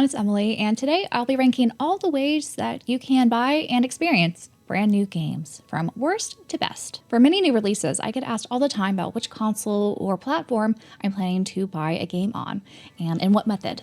everyone, it's Emily, and today I'll be ranking all the ways that you can buy and experience brand new games, from worst to best. For many new releases, I get asked all the time about which console or platform I'm planning to buy a game on, and in what method.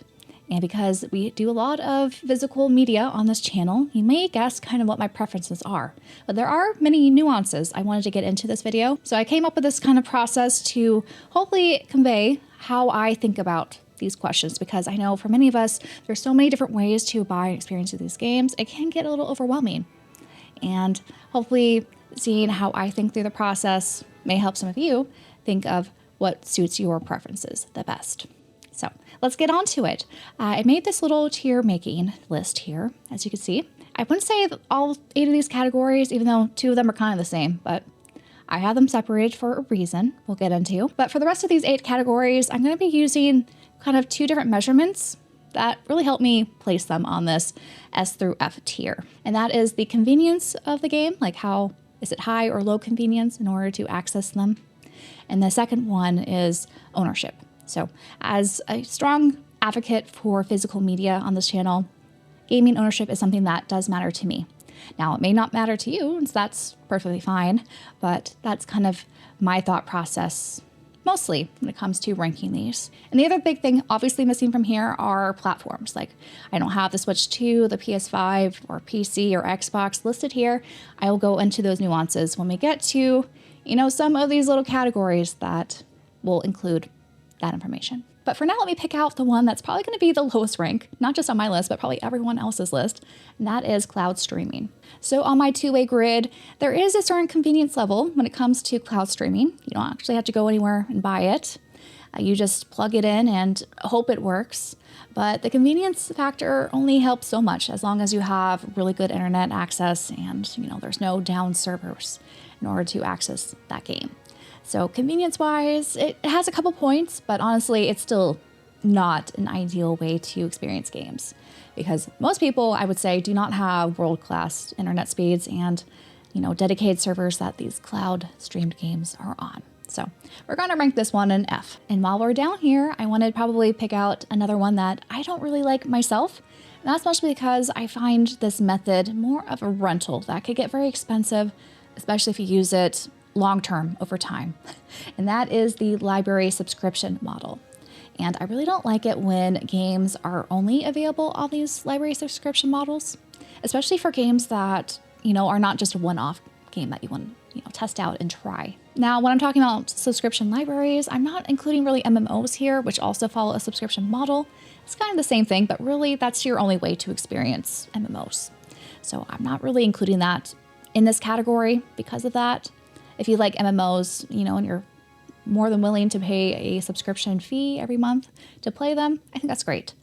And because we do a lot of physical media on this channel, you may guess kind of what my preferences are. But there are many nuances I wanted to get into this video, so I came up with this kind of process to hopefully convey how I think about these questions, because I know for many of us, there's so many different ways to buy and experience these games, it can get a little overwhelming. And hopefully seeing how I think through the process may help some of you think of what suits your preferences the best. So let's get on to it. I made this little tier making list here, as you can see. I wouldn't say all 8 of these categories, even though 2 of them are kind of the same, but I have them separated for a reason we'll get into. But for the rest of these 8 categories, I'm going to be using kind of 2 different measurements that really help me place them on this S through F tier. And that is the convenience of the game, like how is it high or low convenience in order to access them. And the second one is ownership. So as a strong advocate for physical media on this channel, gaming ownership is something that does matter to me. Now, it may not matter to you, and that's perfectly fine, but that's kind of my thought process mostly when it comes to ranking these. And the other big thing obviously missing from here are platforms. Like, I don't have the Switch 2, the PS5, or PC or Xbox listed here. I will go into those nuances when we get to, some of these little categories that will include that information. But for now, let me pick out the one that's probably going to be the lowest rank, not just on my list, but probably everyone else's list, and that is cloud streaming. So on my 2-way grid, there is a certain convenience level when it comes to cloud streaming. You don't actually have to go anywhere and buy it. You just plug it in and hope it works. But the convenience factor only helps so much as long as you have really good internet access and, there's no down servers in order to access that game. So convenience-wise, it has a couple points, but honestly, it's still not an ideal way to experience games, because most people, I would say, do not have world-class internet speeds and, dedicated servers that these cloud-streamed games are on. So we're going to rank this one an F. And while we're down here, I want to probably pick out another one that I don't really like myself. And that's mostly because I find this method more of a rental that could get very expensive, especially if you use it long-term over time. And that is the library subscription model. And I really don't like it when games are only available on these library subscription models, especially for games that, are not just a one-off game that you want to, test out and try. Now, when I'm talking about subscription libraries, I'm not including really MMOs here, which also follow a subscription model. It's kind of the same thing, but really that's your only way to experience MMOs. So I'm not really including that in this category because of that. If you like MMOs, and you're more than willing to pay a subscription fee every month to play them, I think that's great.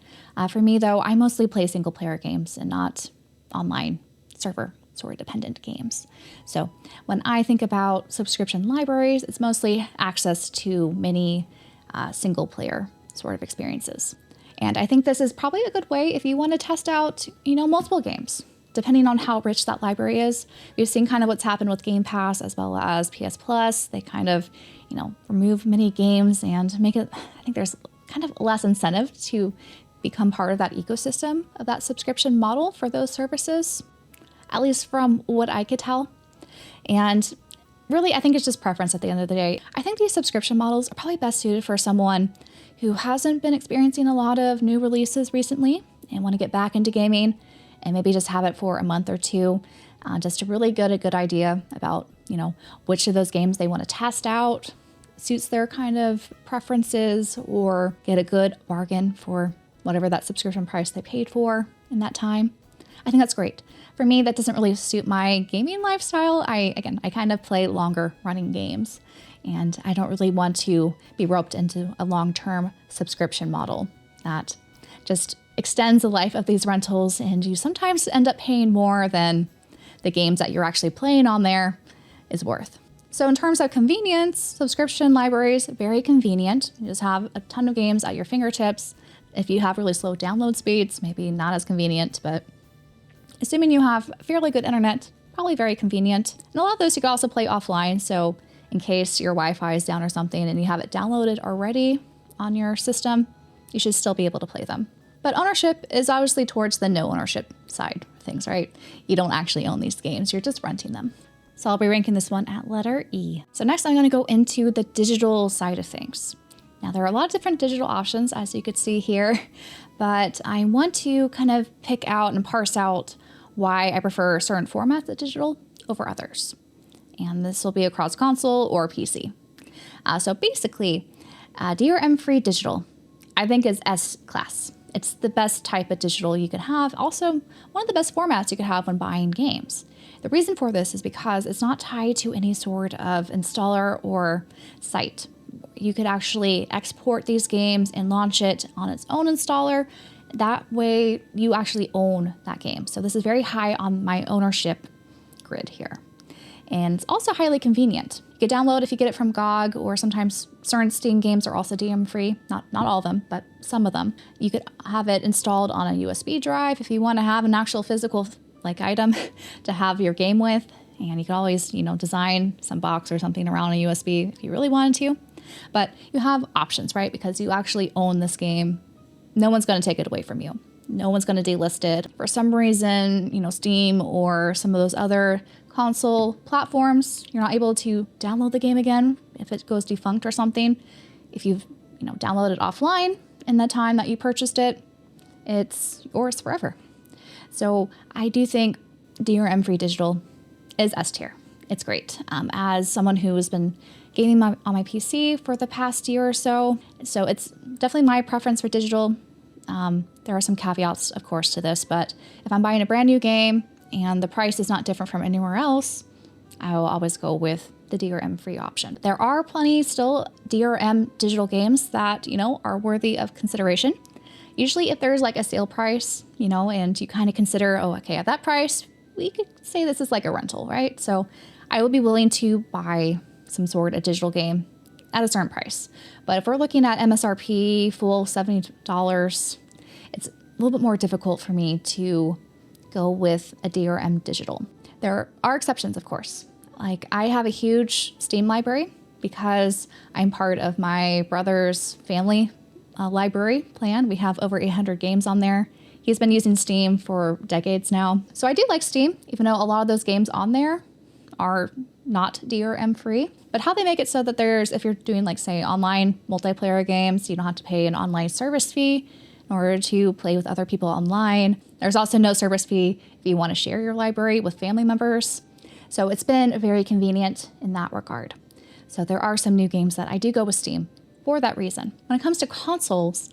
For me, though, I mostly play single-player games and not online server dependent games. So when I think about subscription libraries, it's mostly access to many single-player sort of experiences. And I think this is probably a good way if you want to test out, multiple games. Depending on how rich that library is. We've seen kind of what's happened with Game Pass as well as PS Plus. They kind of, remove many games and make it, I think there's kind of less incentive to become part of that ecosystem of that subscription model for those services, at least from what I could tell. And really, I think it's just preference at the end of the day. I think these subscription models are probably best suited for someone who hasn't been experiencing a lot of new releases recently and want to get back into gaming, and maybe just have it for a month or two, just to really get a good idea about, which of those games they want to test out, suits their kind of preferences, or get a good bargain for whatever that subscription price they paid for in that time. I think that's great. For me, that doesn't really suit my gaming lifestyle. I kind of play longer running games, and I don't really want to be roped into a long-term subscription model that just extends the life of these rentals, and you sometimes end up paying more than the games that you're actually playing on there is worth. So in terms of convenience, subscription libraries, very convenient. You just have a ton of games at your fingertips. If you have really slow download speeds, maybe not as convenient, but assuming you have fairly good internet, probably very convenient. And a lot of those you can also play offline, so in case your Wi-Fi is down or something and you have it downloaded already on your system, you should still be able to play them. But ownership is obviously towards the no ownership side of things, right? You don't actually own these games, you're just renting them. So I'll be ranking this one at letter E. So next I'm going to go into the digital side of things. Now there are a lot of different digital options, as you could see here, but I want to kind of pick out and parse out why I prefer certain formats of digital over others. And this will be across console or PC. So basically, DRM-free digital, I think, is S-class. It's the best type of digital you could have. Also, one of the best formats you could have when buying games. The reason for this is because it's not tied to any sort of installer or site. You could actually export these games and launch it on its own installer. That way, you actually own that game. So this is very high on my ownership grid here. And it's also highly convenient. You could download if you get it from GOG, or sometimes certain Steam games are also DRM-free. Not all of them, but some of them. You could have it installed on a USB drive if you want to have an actual physical item to have your game with. And you could always, design some box or something around a USB if you really wanted to. But you have options, right? Because you actually own this game. No one's going to take it away from you. No one's going to delist it. For some reason, Steam or some of those other console platforms, you're not able to download the game again if it goes defunct or something. If you've, downloaded it offline in the time that you purchased it, it's yours forever. So I do think DRM-free digital is S tier. It's great. As someone who has been gaming on my PC for the past year or so it's definitely my preference for digital. There are some caveats, of course, to this, but if I'm buying a brand new game and the price is not different from anywhere else, I will always go with the DRM-free option. There are plenty still DRM digital games that, are worthy of consideration. Usually if there's a sale price, and you kind of consider, at that price, we could say this is like a rental, right? So I would be willing to buy some sort of digital game at a certain price. But if we're looking at MSRP, full $70, it's a little bit more difficult for me to go with a DRM digital. There are exceptions, of course. I have a huge Steam library because I'm part of my brother's family library plan. We have over 800 games on there. He's been using Steam for decades now. So I do like Steam, even though a lot of those games on there are not DRM free. But how they make it so that if you're doing say online multiplayer games, you don't have to pay an online service fee in order to play with other people online. There's also no service fee if you want to share your library with family members. So it's been very convenient in that regard. So there are some new games that I do go with Steam for that reason. When it comes to consoles,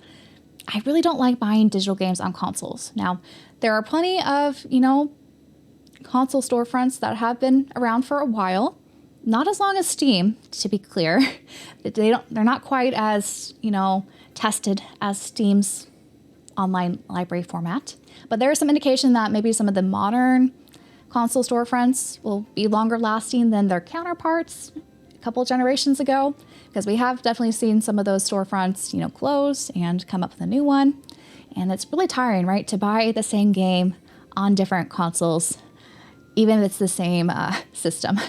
I really don't like buying digital games on consoles. Now, there are plenty of, console storefronts that have been around for a while. Not as long as Steam, to be clear. They're not quite as, tested as Steam's online library format. But there is some indication that maybe some of the modern console storefronts will be longer lasting than their counterparts a couple generations ago, because we have definitely seen some of those storefronts, close and come up with a new one. And it's really tiring, right, to buy the same game on different consoles, even if it's the same system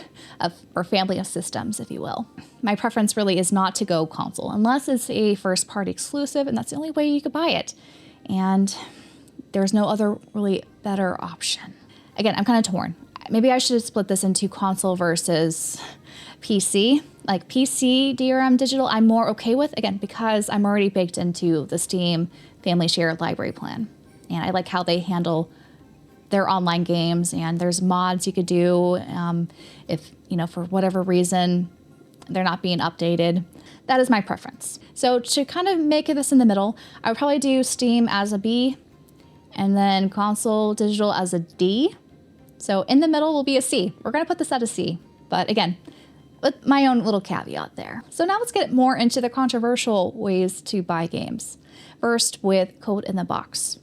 or family of systems, if you will. My preference really is not to go console unless it's a first-party exclusive, and that's the only way you could buy it. And there's no other really better option. Again, I'm kind of torn. Maybe I should split this into console versus PC. PC DRM digital, I'm more okay with, again, because I'm already baked into the Steam family share library plan. And I like how they handle their online games, and there's mods you could do if, for whatever reason, they're not being updated. That is my preference. So to kind of make this in the middle, I would probably do Steam as a B and then console digital as a D. So in the middle will be a C. We're going to put this at a C. But again, with my own little caveat there. So now let's get more into the controversial ways to buy games. First with code in the box.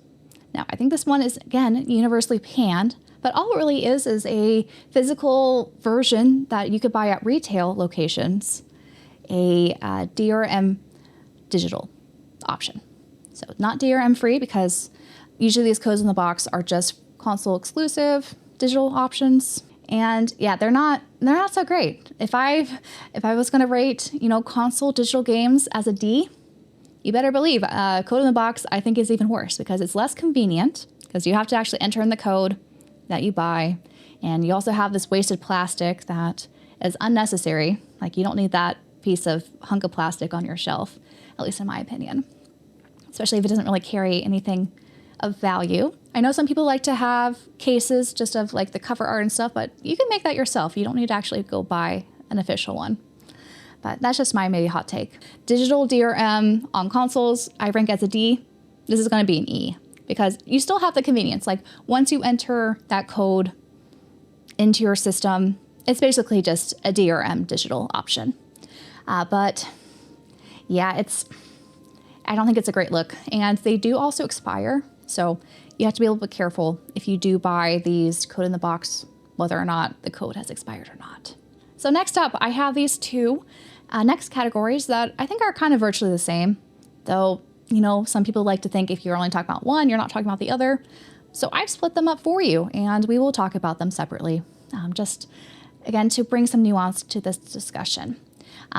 Now, I think this one is, again, universally panned, but all it really is a physical version that you could buy at retail locations, a DRM digital option. So not DRM free, because usually these codes in the box are just console exclusive digital options. And yeah, they're not so great. If I was going to rate, console digital games as a D, You better believe code in the box I think is even worse because it's less convenient because you have to actually enter in the code that you buy. And you also have this wasted plastic that is unnecessary. Like you don't need that piece of hunk of plastic on your shelf, at least in my opinion, especially if it doesn't really carry anything of value. I know some people like to have cases just of like the cover art and stuff, but you can make that yourself. You don't need to actually go buy an official one. But that's just my maybe hot take. Digital DRM on consoles, I rank as a D. This is going to be an E because you still have the convenience. Like once you enter that code into your system, it's basically just a DRM digital option. But yeah, I don't think it's a great look. And they do also expire. So you have to be a little bit careful if you do buy these code in the box, whether or not the code has expired or not. So next up, I have these two next categories that I think are kind of virtually the same. Though, you know, some people like to think if you're only talking about one, you're not talking about the other. So I've split them up for you and we will talk about them separately. Just again, to bring some nuance to this discussion.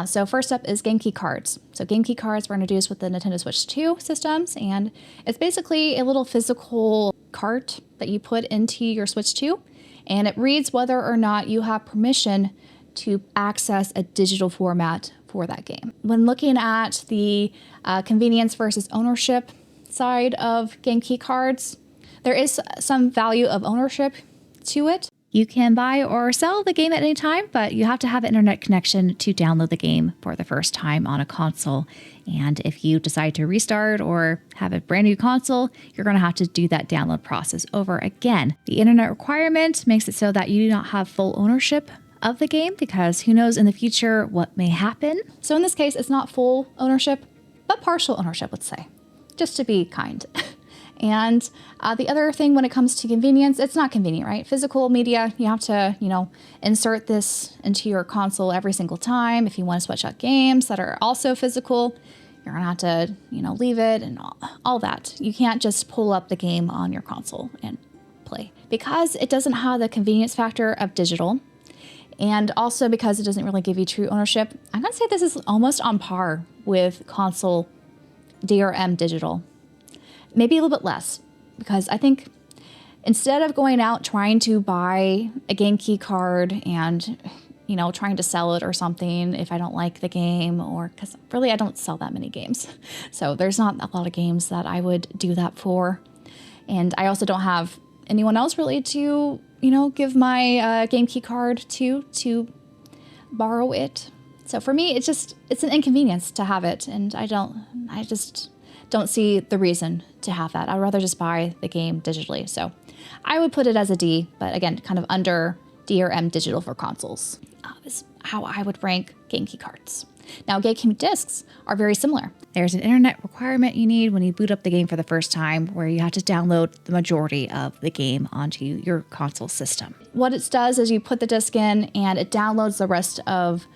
So first up is game key cards. So game key cards were introduced with the Nintendo Switch 2 systems, and it's basically a little physical cart that you put into your Switch 2, and it reads whether or not you have permission to access a digital format for that game. When looking at the convenience versus ownership side of game key cards, there is some value of ownership to it. You can buy or sell the game at any time, but you have to have an internet connection to download the game for the first time on a console. And if you decide to restart or have a brand new console, you're going to have to do that download process over again. The internet requirement makes it so that you do not have full ownership of the game because who knows in the future what may happen. So in this case, it's not full ownership, but partial ownership, let's say, just to be kind. And the other thing when it comes to convenience, it's not convenient, right? Physical media, you have to, insert this into your console every single time. If you want to switch out games that are also physical, you're going to have to, leave it and all that. You can't just pull up the game on your console and play because it doesn't have the convenience factor of digital. And also because it doesn't really give you true ownership, I'm going to say this is almost on par with console DRM digital. Maybe a little bit less, because I think instead of going out trying to buy a game key card and, trying to sell it or something if I don't like the game, or because really I don't sell that many games. So there's not a lot of games that I would do that for. And I also don't have anyone else really to, give my game key card to borrow it. So for me, it's an inconvenience to have it. And I just don't see the reason to have that. I'd rather just buy the game digitally. So I would put it as a D, but again, kind of under DRM digital for consoles. Is how I would rank game key cards. Now, game key discs are very similar. There's an internet requirement you need when you boot up the game for the first time, where you have to download the majority of the game onto your console system. What it does is you put the disc in and it downloads the rest of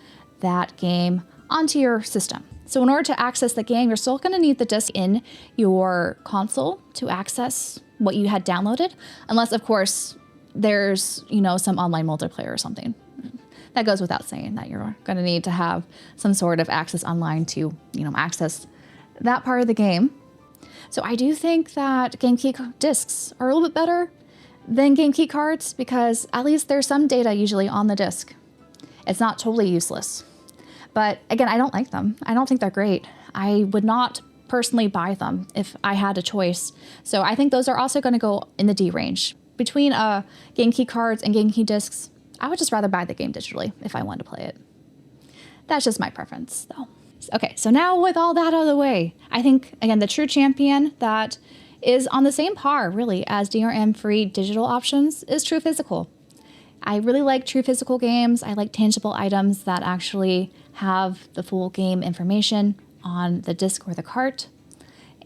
that game onto your system. So in order to access the game, you're still going to need the disc in your console to access what you had downloaded, unless, of course, there's, some online multiplayer or something. That goes without saying that you're going to need to have some sort of access online to, access that part of the game. So I do think that game key discs are a little bit better than game key cards because at least there's some data usually on the disc. It's not totally useless. But again, I don't like them. I don't think they're great. I would not personally buy them if I had a choice. So I think those are also going to go in the D range. Between game key cards and game key discs, I would just rather buy the game digitally if I wanted to play it. That's just my preference, though. Okay, so now with all that out of the way, I think, again, the true champion that is on the same par, really, as DRM-free digital options is True Physical. I really like true physical games. I like tangible items that actually have the full game information on the disc or the cart.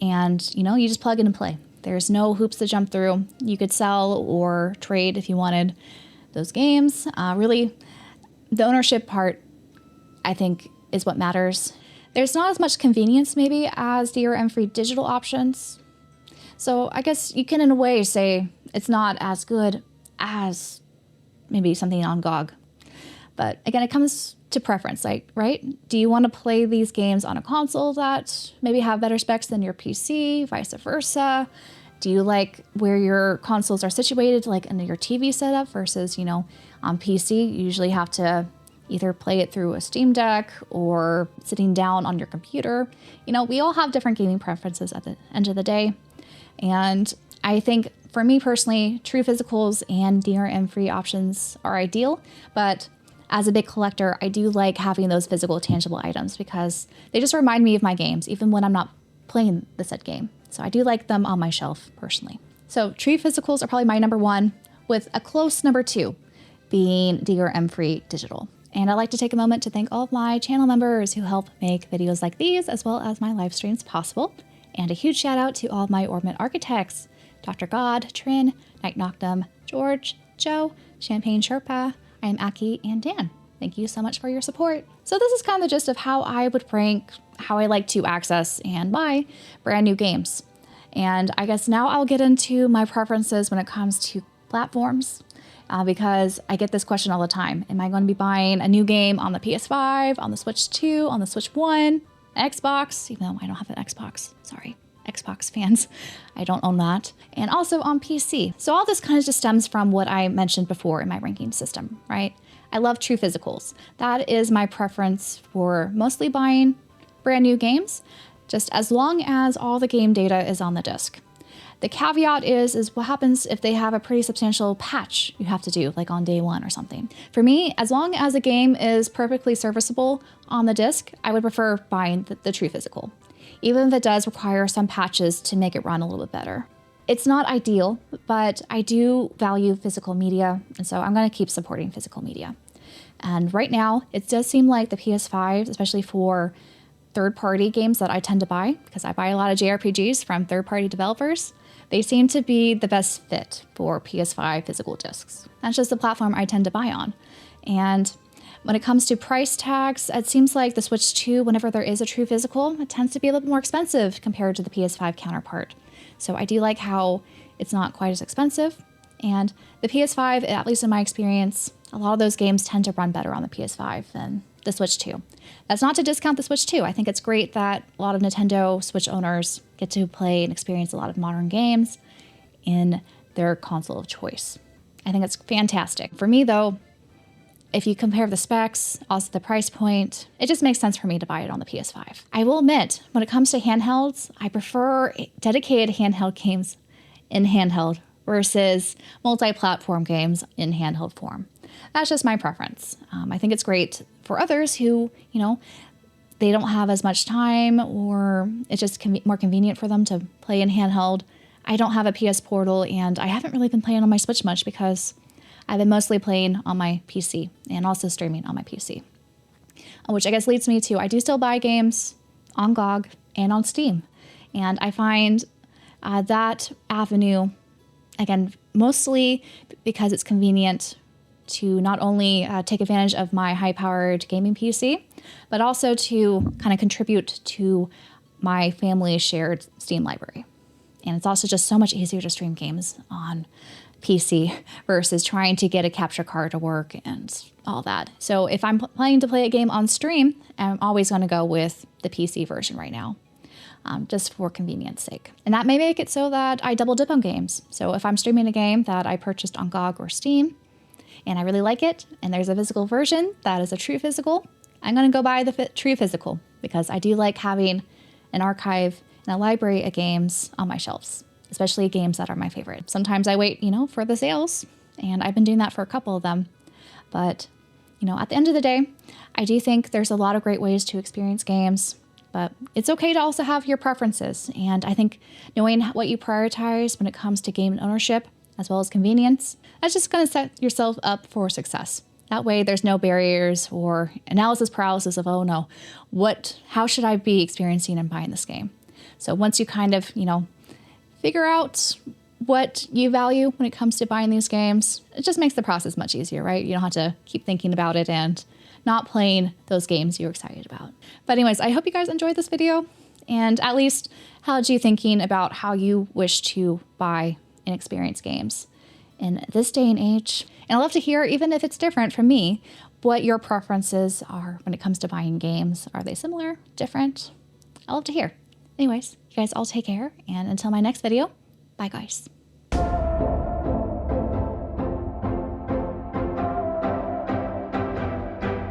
And, you just plug in and play. There's no hoops to jump through. You could sell or trade if you wanted those games. Really, the ownership part, I think, is what matters. There's not as much convenience, maybe, as DRM-free digital options. So I guess you can, in a way, say it's not as good as maybe something on GOG. But again, it comes to preference, like, right? Do you want to play these games on a console that maybe have better specs than your PC, vice versa? Do you like where your consoles are situated, like in your TV setup versus, on PC, you usually have to either play it through a Steam Deck or sitting down on your computer. We all have different gaming preferences at the end of the day. And I think for me personally, true physicals and DRM-free options are ideal, but as a big collector, I do like having those physical, tangible items because they just remind me of my games, even when I'm not playing the said game. So I do like them on my shelf personally. So true physicals are probably my number one, with a close number two being DRM-free digital. And I'd like to take a moment to thank all of my channel members who help make videos like these, as well as my live streams possible. And a huge shout out to all of my Orbment architects, Dr. God, Trin, Night Noctum, George, Joe, Champagne Sherpa, I am Aki, and Dan. Thank you so much for your support. So this is kind of the gist of how I would rank, how I like to access and buy brand new games. And I guess now I'll get into my preferences when it comes to platforms, because I get this question all the time. Am I going to be buying a new game on the PS5, on the Switch 2, on the Switch 1, Xbox, even though I don't have an Xbox, sorry. Xbox fans. I don't own that. And also on PC. So all this kind of just stems from what I mentioned before in my ranking system, right? I love true physicals. That is my preference for mostly buying brand new games, just as long as all the game data is on the disc. The caveat is what happens if they have a pretty substantial patch you have to do, like on day one or something. For me, as long as a game is perfectly serviceable on the disc, I would prefer buying the true physical, even if it does require some patches to make it run a little bit better. It's not ideal, but I do value physical media, and so I'm going to keep supporting physical media. And right now, it does seem like the PS5, especially for third-party games that I tend to buy, because I buy a lot of JRPGs from third-party developers, they seem to be the best fit for PS5 physical discs. That's just the platform I tend to buy on. And when it comes to price tags, it seems like the Switch 2, whenever there is a true physical, it tends to be a little bit more expensive compared to the PS5 counterpart. So I do like how it's not quite as expensive. And the PS5, at least in my experience, a lot of those games tend to run better on the PS5 than the Switch 2. That's not to discount the Switch 2. I think it's great that a lot of Nintendo Switch owners get to play and experience a lot of modern games in their console of choice. I think it's fantastic. For me, though, if you compare the specs, also the price point, it just makes sense for me to buy it on the PS5. I will admit, when it comes to handhelds, I prefer dedicated handheld games in handheld versus multi-platform games in handheld form. That's just my preference. I think it's great for others who, they don't have as much time, or it's just more convenient for them to play in handheld. I don't have a PS Portal, and I haven't really been playing on my Switch much because I've been mostly playing on my PC and also streaming on my PC. Which I guess leads me to, I do still buy games on GOG and on Steam. And I find that avenue, again, mostly because it's convenient to not only take advantage of my high-powered gaming PC, but also to kind of contribute to my family's shared Steam library. And it's also just so much easier to stream games on PC versus trying to get a capture card to work and all that. So if I'm planning to play a game on stream, I'm always going to go with the PC version right now, just for convenience sake. And that may make it so that I double dip on games. So if I'm streaming a game that I purchased on GOG or Steam, and I really like it, and there's a physical version that is a true physical, I'm going to go buy the true physical because I do like having an archive and a library of games on my shelves, especially games that are my favorite. Sometimes I wait, for the sales, and I've been doing that for a couple of them. But, at the end of the day, I do think there's a lot of great ways to experience games, but it's okay to also have your preferences. And I think knowing what you prioritize when it comes to game ownership, as well as convenience, that's just going to set yourself up for success. That way there's no barriers or analysis paralysis of, oh no, how should I be experiencing and buying this game? So once you kind of, figure out what you value when it comes to buying these games, it just makes the process much easier, right? You don't have to keep thinking about it and not playing those games you're excited about. But anyways, I hope you guys enjoyed this video and at least held you thinking about how you wish to buy and experience games in this day and age. And I'd love to hear, even if it's different from me, what your preferences are when it comes to buying games. Are they similar, different? I'd love to hear. Anyways, you guys all take care, and until my next video, bye guys.